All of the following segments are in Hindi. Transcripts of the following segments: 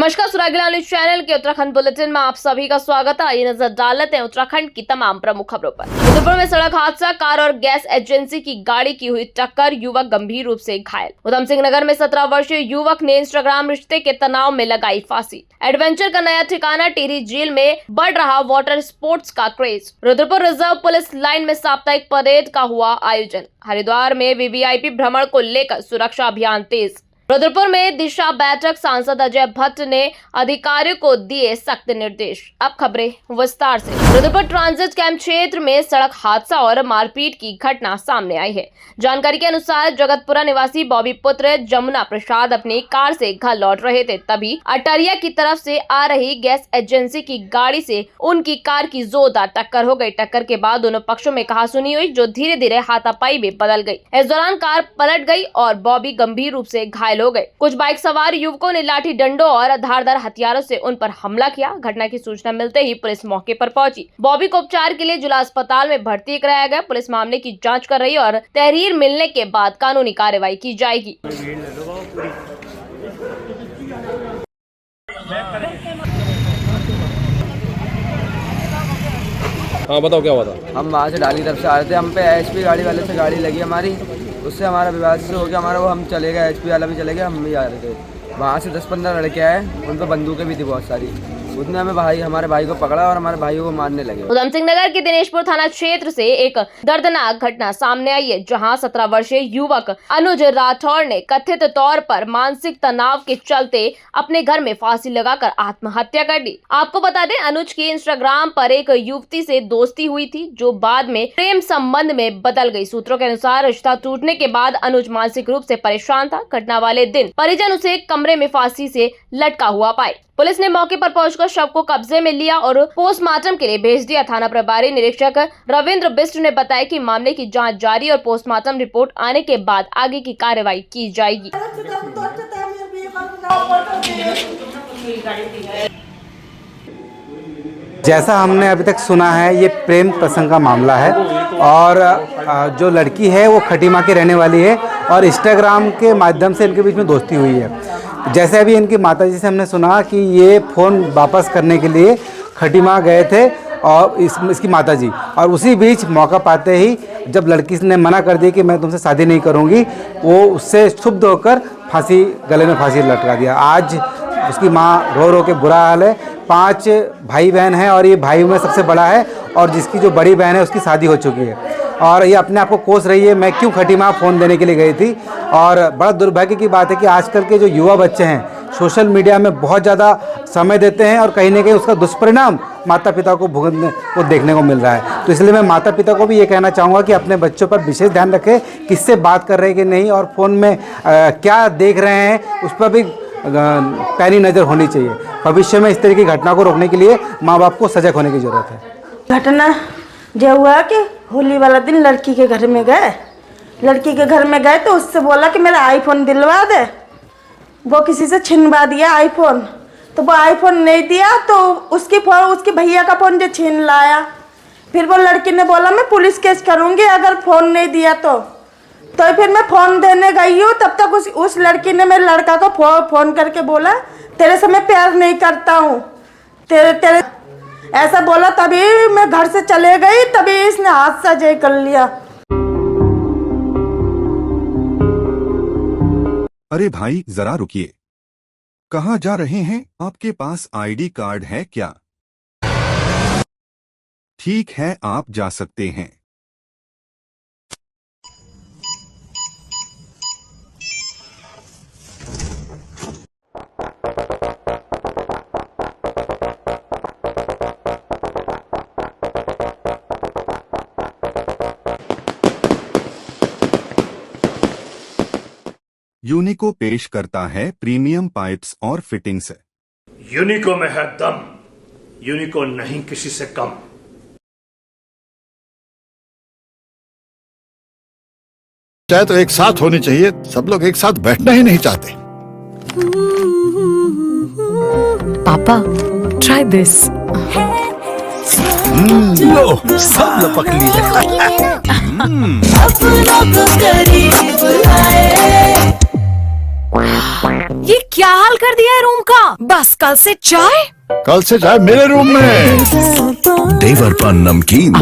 नमस्कार, सुरागिला न्यूज चैनल के उत्तराखंड बुलेटिन में आप सभी का स्वागत है। आइए नजर डाल लेते हैं उत्तराखंड की तमाम प्रमुख खबरों पर। रुद्रपुर में सड़क हादसा, कार और गैस एजेंसी की गाड़ी की हुई टक्कर, युवक गंभीर रूप से घायल। उधम सिंह नगर में 17 वर्षीय युवक ने इंस्टाग्राम रिश्ते के तनाव में लगाई फांसी। एडवेंचर का नया ठिकाना, टिहरी झील में बढ़ रहा वाटर स्पोर्ट्स का craze. Rudrapur reserve police line में साप्ताहिक परेड का हुआ आयोजन। हरिद्वार में वीवीआईपी भ्रमण को लेकर सुरक्षा अभियान तेज। रुद्रपुर में दिशा बैठक, सांसद अजय भट्ट ने अधिकारियों को दिए सख्त निर्देश। अब खबरें विस्तार से। रुद्रपुर ट्रांजिट कैंप क्षेत्र में सड़क हादसा और मारपीट की घटना सामने आई है। जानकारी के अनुसार जगतपुरा निवासी बॉबी पुत्र जमुना प्रसाद अपनी कार से घर लौट रहे थे, तभी अटरिया की तरफ से आ रही गैस एजेंसी की गाड़ी से उनकी कार की जोरदार टक्कर हो गई। टक्कर के बाद दोनों पक्षों में कहासुनी हुई, जो धीरे धीरे हाथापाई में बदल गई। इस दौरान कार पलट गई और बॉबी गंभीर रूप से घायल हो गए। कुछ बाइक सवार युवकों ने लाठी डंडों और धारदार हथियारों से उन पर हमला किया। घटना की सूचना मिलते ही पुलिस मौके पर पहुंची। बॉबी को उपचार के लिए जिला अस्पताल में भर्ती कराया गया। पुलिस मामले की जांच कर रही है और तहरीर मिलने के बाद कानूनी कार्रवाई की जाएगी। हाँ बताओ क्या हुआ था? हम वहाँ से डाली तरफ से आ रहे थे, हम पे एचपी गाड़ी वाले से गाड़ी लगी हमारी, उससे हमारा विवाद से हो गया हमारा, वो हम चले गए, एचपी वाला भी चले गया, हम भी आ रहे थे। वहाँ से 10-15 लड़के आए, उन पर बंदूकें भी थी बहुत सारी। उसने हमारे भाई को पकड़ा और हमारे भाइयों को मारने लगे। उधम सिंह नगर के दिनेशपुर थाना क्षेत्र से एक दर्दनाक घटना सामने आई है, जहां 17 वर्षीय युवक अनुज राठौर ने कथित तौर पर मानसिक तनाव के चलते अपने घर में फांसी लगाकर आत्महत्या कर ली। आपको बता दें, अनुज की इंस्टाग्राम पर एक युवती से दोस्ती हुई थी, जो बाद में प्रेम संबंध में बदल गई। सूत्रों के अनुसार रिश्ता टूटने के बाद अनुज मानसिक रूप से परेशान था। घटना वाले दिन परिजन उसे कमरे में फांसी से लटका हुआ पाए। पुलिस ने मौके पर पहुंचकर शव को कब्जे में लिया और पोस्टमार्टम के लिए भेज दिया। थाना प्रभारी निरीक्षक रविंद्र बिष्ट ने बताया कि मामले की जांच जारी और पोस्टमार्टम रिपोर्ट आने के बाद आगे की कार्रवाई की जाएगी। जैसा हमने अभी तक सुना है, ये प्रेम प्रसंग का मामला है और जो लड़की है वो खटीमा की रहने वाली है और इंस्टाग्राम के माध्यम से इनके बीच में दोस्ती हुई है। जैसे अभी इनकी माताजी से हमने सुना कि ये फ़ोन वापस करने के लिए खटीमा गए थे और इसकी माताजी, और उसी बीच मौका पाते ही जब लड़की ने मना कर दी कि मैं तुमसे शादी नहीं करूँगी, वो उससे क्षुब्ध होकर गले में फांसी लटका दिया। आज उसकी माँ रो रो के बुरा हाल है। 5 भाई बहन हैं और ये भाई में सबसे बड़ा है, और जिसकी जो बड़ी बहन है उसकी शादी हो चुकी है और ये अपने आप को कोस रही है, मैं क्यों खटीमा फ़ोन देने के लिए गई थी। और बड़ा दुर्भाग्य की बात है कि आजकल के जो युवा बच्चे हैं सोशल मीडिया में बहुत ज़्यादा समय देते हैं और कहीं ना कहीं उसका दुष्परिणाम माता पिता को भुगतने को देखने को मिल रहा है। तो इसलिए मैं माता पिता को भी ये कहना चाहूँगा कि अपने बच्चों पर विशेष ध्यान रखें, किससे बात कर रहे हैं कि नहीं, और फ़ोन में क्या देख रहे हैं उस पर भी पैनी नज़र होनी चाहिए। भविष्य में इस तरह की घटना को रोकने के लिए माँ बाप को सजग होने की ज़रूरत है। घटना जो हुआ कि होली वाला दिन लड़की के घर में गए तो उससे बोला कि मेरा आईफोन दिलवा दे। वो किसी से छिनवा दिया आईफोन, तो वो आईफोन नहीं दिया तो उसके भैया का फ़ोन जो छीन लाया। फिर वो लड़की ने बोला मैं पुलिस केस करूँगी अगर फ़ोन नहीं दिया तो फिर मैं फ़ोन देने गई हूँ। तब तक उस लड़की ने मेरे लड़का को फ़ोन करके बोला तेरे से मैं प्यार नहीं करता हूँ, तेरे ऐसा बोला। तभी मैं घर से चले गई, तभी इसने हादसा जय कर लिया। अरे भाई जरा रुकिए, कहाँ जा रहे हैं? आपके पास आईडी कार्ड है क्या? ठीक है, आप जा सकते हैं। यूनिको पेश करता है प्रीमियम पाइप्स और फिटिंग्स। यूनिको में है दम, यूनिको नहीं किसी से कम। चाहे तो एक साथ होनी चाहिए, सब लोग एक साथ बैठना ही नहीं चाहते। पापा, ट्राई दिस। लो, सब लपक लिए। अपना को करीब लाए। ये क्या हाल कर दिया है रूम का? बस कल से चाय। कल से चाय मेरे रूम में। देवर पान नमकीन।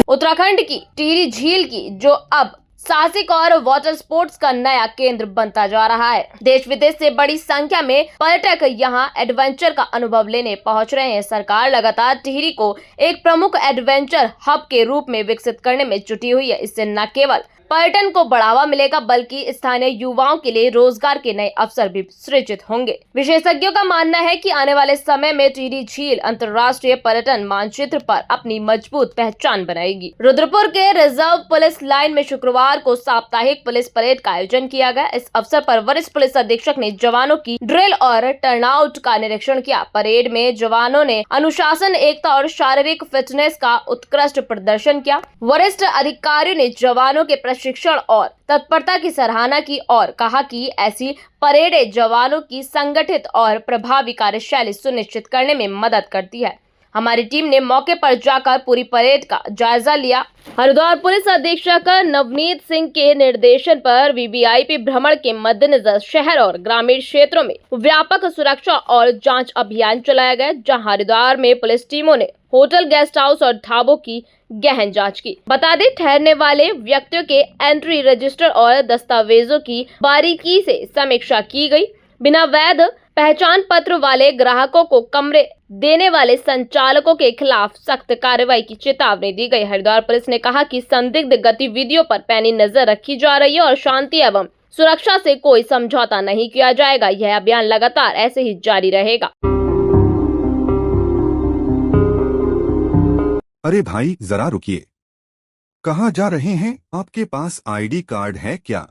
उत्तराखंड की टिहरी झील की जो अब साहसिक और वाटर स्पोर्ट्स का नया केंद्र बनता जा रहा है। देश विदेश से बड़ी संख्या में पर्यटक यहां एडवेंचर का अनुभव लेने पहुंच रहे हैं। सरकार लगातार टिहरी को एक प्रमुख एडवेंचर हब के रूप में विकसित करने में जुटी हुई है। इससे न केवल पर्यटन को बढ़ावा मिलेगा बल्कि स्थानीय युवाओं के लिए रोजगार के नए अवसर भी सृजित होंगे। विशेषज्ञों का मानना है कि आने वाले समय में टिहरी झील अंतर्राष्ट्रीय पर्यटन मानचित्र पर अपनी मजबूत पहचान बनाएगी। रुद्रपुर के रिजर्व पुलिस लाइन में शुक्रवार को साप्ताहिक पुलिस परेड का आयोजन किया गया। इस अवसर पर वरिष्ठ पुलिस अधीक्षक ने जवानों की ड्रिल और टर्नआउट का निरीक्षण किया। परेड में जवानों ने अनुशासन, एकता और शारीरिक फिटनेस का उत्कृष्ट प्रदर्शन किया। वरिष्ठ अधिकारियों ने जवानों के प्रशिक्षण और तत्परता की सराहना की और कहा कि ऐसी परेडें जवानों की संगठित और प्रभावी कार्यशैली सुनिश्चित करने में मदद करती है। हमारी टीम ने मौके पर जाकर पूरी परेड का जायजा लिया। हरिद्वार पुलिस अधीक्षक नवनीत सिंह के निर्देशन पर वीवीआईपी भ्रमण के मद्देनजर शहर और ग्रामीण क्षेत्रों में व्यापक सुरक्षा और जांच अभियान चलाया गया, जहां हरिद्वार में पुलिस टीमों ने होटल, गेस्ट हाउस और ढाबों की गहन जांच की। बता दें, ठहरने वाले व्यक्तियों के एंट्री रजिस्टर और दस्तावेजों की बारीकी से समीक्षा की गई। बिना वैध पहचान पत्र वाले ग्राहकों को कमरे देने वाले संचालकों के खिलाफ सख्त कार्रवाई की चेतावनी दी गई। हरिद्वार पुलिस ने कहा कि संदिग्ध गतिविधियों पर पैनी नजर रखी जा रही है और शांति एवं सुरक्षा से कोई समझौता नहीं किया जाएगा। यह अभियान लगातार ऐसे ही जारी रहेगा। अरे भाई जरा रुकिए, कहाँ जा रहे हैं? आपके पास आईडी कार्ड है क्या?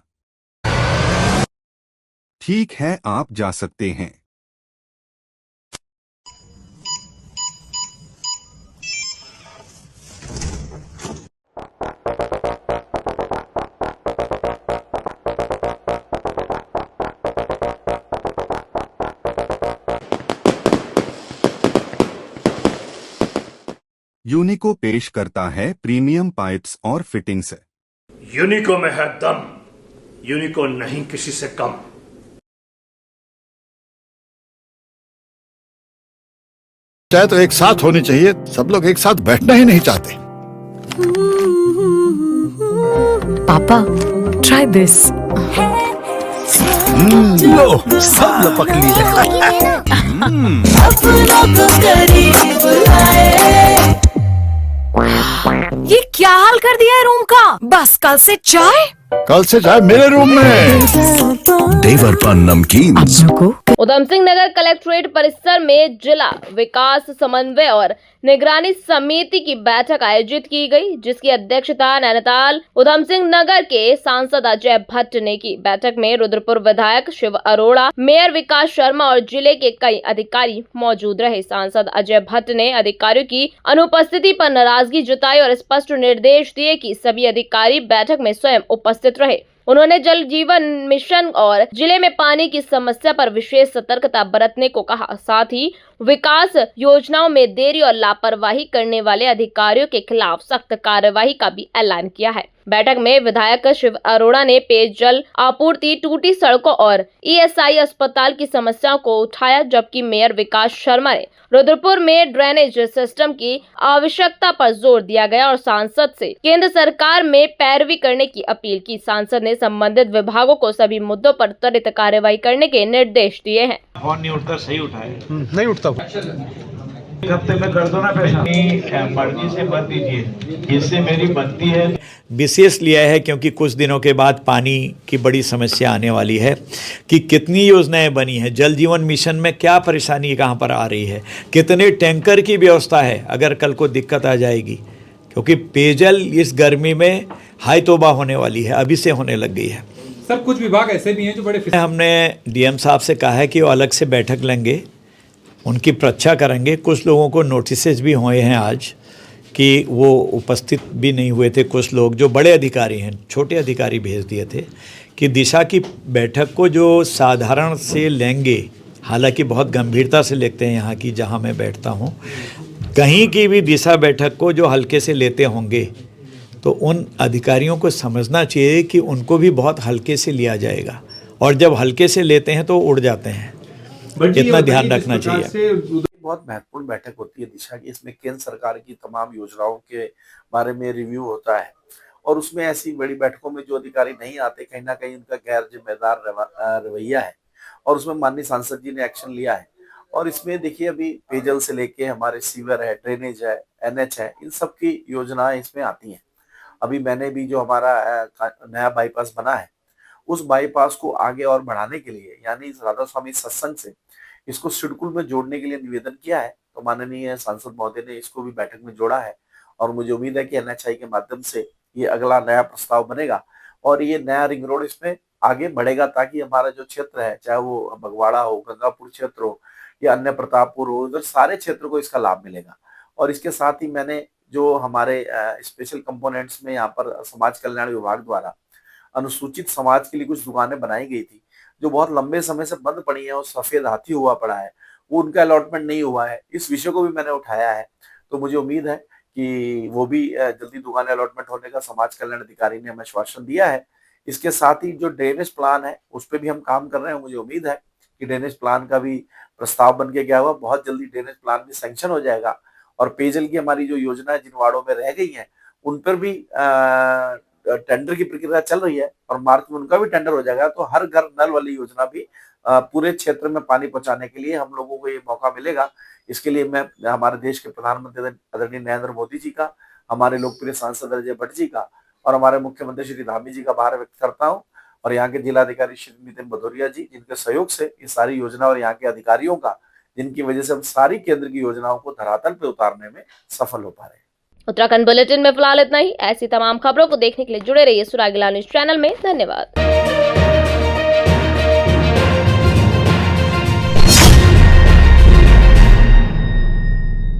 ठीक है, आप जा सकते हैं। यूनिको पेश करता है प्रीमियम पाइप्स और फिटिंग्स। यूनिको में है दम, यूनिको नहीं किसी से कम। चाय तो एक साथ होनी चाहिए, सब लोग एक साथ बैठना ही नहीं चाहते। पापा, try this. लो, सब लपक लिए। ये क्या हाल कर दिया है रूम का? बस कल से चाय। कल से चाय मेरे रूम में। देवर पान नमकीन। उधम सिंह नगर कलेक्ट्रेट परिसर में जिला विकास समन्वय और निगरानी समिति की बैठक आयोजित की गई, जिसकी अध्यक्षता नैनीताल उधम सिंह नगर के सांसद अजय भट्ट ने की। बैठक में रुद्रपुर विधायक शिव अरोड़ा, मेयर विकास शर्मा और जिले के कई अधिकारी मौजूद रहे। सांसद अजय भट्ट ने अधिकारियों की अनुपस्थिति पर नाराजगी जताई और स्पष्ट निर्देश दिए कि सभी अधिकारी बैठक में स्वयं उपस्थित रहे। उन्होंने जल जीवन मिशन और जिले में पानी की समस्या पर विशेष सतर्कता बरतने को कहा। साथ ही विकास योजनाओं में देरी और लापरवाही करने वाले अधिकारियों के खिलाफ सख्त कार्रवाई का भी ऐलान किया है। बैठक में विधायक शिव अरोड़ा ने पेयजल आपूर्ति, टूटी सड़कों और ईएसआई अस्पताल की समस्याओं को उठाया, जबकि मेयर विकास शर्मा ने रुद्रपुर में ड्रेनेज सिस्टम की आवश्यकता पर जोर दिया गया और सांसद से केंद्र सरकार में पैरवी करने की अपील की। सांसद ने संबंधित विभागों को सभी मुद्दों पर त्वरित कार्रवाई करने के निर्देश दिए हैं। फोन नहीं उठता, सही उठाए। नहीं उठता। एक हफ्ते में कर दो ना पैसा। मर्जी से मत दीजिए, जिससे मेरी बनती है। विशेष लिया है क्योंकि कुछ दिनों के बाद पानी की बड़ी समस्या आने वाली है कि कितनी योजनाएं बनी हैं। जल जीवन मिशन में क्या परेशानी कहाँ पर आ रही है, कितने टैंकर की व्यवस्था है अगर कल को दिक्कत आ जाएगी, क्योंकि पेयजल इस गर्मी में हाई तौबा होने वाली है, अभी से होने लग गई है। सर, कुछ विभाग ऐसे भी हैं जो बड़े हमने डीएम साहब से कहा है कि वो अलग से बैठक लेंगे, उनकी परीक्षा करेंगे। कुछ लोगों को नोटिसेज भी हुए हैं आज कि वो उपस्थित भी नहीं हुए थे। कुछ लोग जो बड़े अधिकारी हैं, छोटे अधिकारी भेज दिए थे कि दिशा की बैठक को जो साधारण से लेंगे, हालांकि बहुत गंभीरता से लेते हैं यहाँ की जहाँ मैं बैठता हूँ, कहीं की भी दिशा बैठक को जो हल्के से लेते होंगे तो उन अधिकारियों को समझना चाहिए कि उनको भी बहुत हल्के से लिया जाएगा और जब हल्के से लेते हैं तो उड़ जाते हैं। इतना ध्यान रखना चाहिए। बहुत महत्वपूर्ण बैठक होती है दिशा की। इसमें केंद्र सरकार की तमाम योजनाओं के बारे में रिव्यू होता है और उसमें ऐसी बड़ी बैठकों में जो अधिकारी नहीं आते, कहीं ना कहीं उनका गैर जिम्मेदार रवैया है और उसमें माननीय सांसद जी ने एक्शन लिया है। और इसमें देखिए अभी पेयजल से लेके हमारे सीवर है, ड्रेनेज है, एनएच है, इन सब की योजनाएं इसमें आती हैं। अभी मैंने भी जो हमारा नया बाईपास बना है उस बाईपास को आगे और बढ़ाने के लिए यानी राधा स्वामी सत्संग से इसको सिडकुल में जोड़ने के लिए निवेदन किया है। तो माननीय सांसद महोदय ने इसको भी बैठक में जोड़ा है और मुझे उम्मीद है कि एनएचआई के माध्यम से ये अगला नया प्रस्ताव बनेगा और ये नया रिंग रोड इसमें आगे बढ़ेगा ताकि हमारा जो क्षेत्र है, चाहे वो बगवाड़ा हो, गंगापुर क्षेत्र हो या अन्य प्रतापपुर हो, उधर सारे क्षेत्र को इसका लाभ मिलेगा। और इसके साथ ही मैंने जो हमारे स्पेशल कंपोनेंट्स में यहाँ पर समाज कल्याण विभाग द्वारा अनुसूचित समाज के लिए कुछ दुकानें बनाई गई थी जो बहुत लंबे समय से बंद पड़ी है और सफेद हाथी हुआ पड़ा है, वो उनका अलॉटमेंट नहीं हुआ है। इस विषय को भी मैंने उठाया है। तो मुझे उम्मीद है कि वो भी जल्दी दुकानें अलॉटमेंट होने का समाज कल्याण अधिकारी ने हमें आश्वासन दिया है। इसके साथ ही जो ड्रेनेज प्लान है उस पर भी हम काम कर रहे हैं। मुझे उम्मीद है कि ड्रेनेज प्लान का भी प्रस्ताव बन के गया हुआ, बहुत जल्दी ड्रेनेज प्लान भी सैंक्शन हो जाएगा और पेयजल की हमारी जो योजना है जिन वार्डों में रह गई है उन पर भी टेंडर की प्रक्रिया चल रही है और मार्च में उनका भी टेंडर हो जाएगा। तो हर घर नल वाली योजना भी पूरे क्षेत्र में पानी पहुंचाने के लिए हम लोगों को ये मौका मिलेगा। इसके लिए मैं हमारे देश के प्रधानमंत्री आदरणीय नरेंद्र मोदी जी का, हमारे लोकप्रिय सांसद अजय भट्ट जी का और हमारे मुख्यमंत्री श्री धामी जी का आभार व्यक्त करता हूँ और यहाँ के जिलाधिकारी श्री नितिन भदौरिया जी जिनके सहयोग से ये सारी योजना और यहाँ के अधिकारियों का, जिनकी वजह से हम सारी केंद्र की योजनाओं को धरातल पे उतारने में सफल हो पा रहे हैं। उत्तराखंड बुलेटिन में फिलहाल इतना ही। ऐसी तमाम खबरों को देखने के लिए जुड़े रहिए सुरागीला न्यूज चैनल में। धन्यवाद।